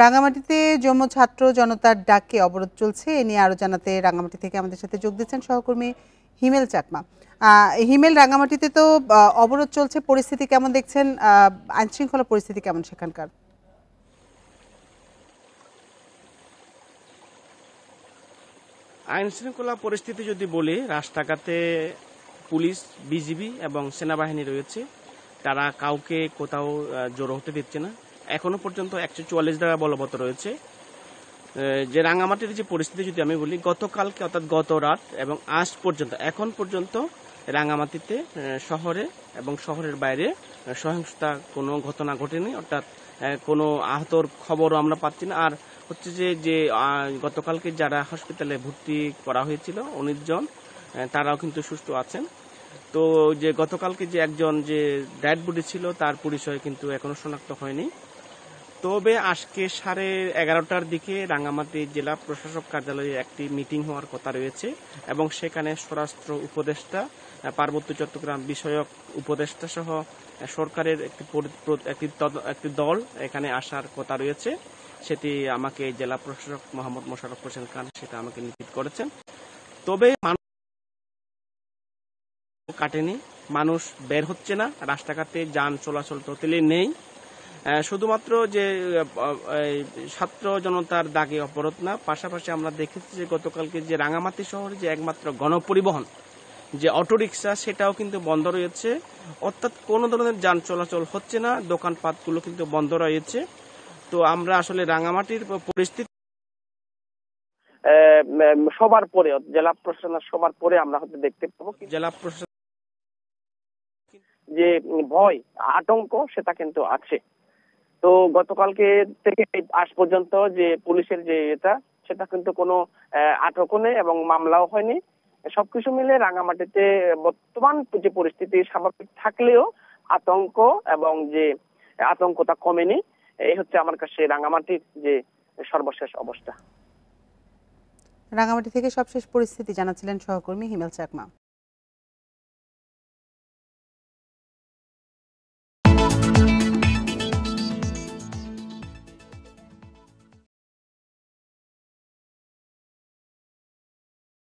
রাঙামাটিতে যৌম ছাত্র জনতার ডাকে অবরোধ চলছে। এ নিয়ে আরো জানাতে রাঙামাটি থেকে আমাদের সাথে যোগ দিচ্ছেন সহকর্মী হিমেল চাকমা। হিমেল, রাঙামাটিতে তো অবরোধ চলছে, পরিস্থিতি কেমন দেখছেন? আইন শৃঙ্খলা পরিস্থিতি কেমন সেখানকার? আইন শৃঙ্খলা পরিস্থিতি যদি বলি, রাস্তাঘাটে পুলিশ, বিজিবি এবং সেনাবাহিনী রয়েছে। তারা কাউকে কোথাও জড়ো হতে দিচ্ছে না। এখনো পর্যন্ত 144 ধারা বলবৎ রয়েছে। যে রাঙামাটির যে পরিস্থিতি যদি আমি বলি, গতকালকে অর্থাৎ গত রাত এবং আজ পর্যন্ত এখন পর্যন্ত রাঙামাটিতে শহরে এবং শহরের বাইরে সহিংসতা কোনো ঘটনা ঘটেনি, অর্থাৎ কোনো আহতর খবরও আমরা পাচ্ছি না। আর হচ্ছে যে গতকালকে যারা হসপিটালে ভর্তি করা হয়েছিল 19 জন, তারাও কিন্তু সুস্থ আছেন। তো যে গতকালকে যে একজন যে ডেড বডি ছিল তার পরিচয় কিন্তু এখনো শনাক্ত হয়নি। তবে আজকে 11:30টার দিকে রাঙামাটি জেলা প্রশাসক কার্যালয়ে একটি মিটিং হওয়ার কথা রয়েছে এবং সেখানে স্বরাষ্ট্র উপদেষ্টা, পার্বত্য চট্টগ্রাম বিষয়ক উপদেষ্টা সহ সরকারের একটি দল এখানে আসার কথা রয়েছে। সেটি আমাকে জেলা প্রশাসক মোহাম্মদ মোশাররফ হোসেন খান সেটা আমাকে নিশ্চিত করেছেন। তবে মানুষ কাটেনি, মানুষ বের হচ্ছে না, রাস্তাঘাটে যান চলাচল টোটালি নেই। শুধুমাত্র যে ছাত্র জনতার দাগে অবরোধ না, পাশাপাশি আমরা দেখেছি যে গতকালকে যে রাঙামাটি শহরে যে একমাত্র গণপরিবহন যে অটোরিকশা, সেটাও কিন্তু বন্ধ রয়েছে। অর্থাৎ কোনো ধরনের যান চলাচল হচ্ছে না, দোকানপাটগুলো কিন্তু বন্ধ রয়েছে। তো আমরা আসলে রাঙামাটির পরিস্থিতি সবার পরে, জেলা প্রশাসনের সবার পরে আমরা হয়তো দেখতে পাবো জেলা প্রশাসন যে ভয়, আতঙ্ক সেটা কিন্তু আছে। তো গতকালকে থেকে আজ পর্যন্ত যে পুলিশের যে সেটা কিন্তু কোনো আটকও নেই এবং মামলাও হয়নি। সবকিছু মিলে রাঙামাটিতে বর্তমান যে পরিস্থিতি স্বাভাবিক থাকলেও আতঙ্ক এবং যে আতঙ্কটা কমেনি। এই হচ্ছে আমার কাছে রাঙামাটির যে সর্বশেষ অবস্থা। রাঙামাটি থেকে সবশেষ পরিস্থিতি জানাচ্ছিলেন সহকর্মী হিমেল চাকমা।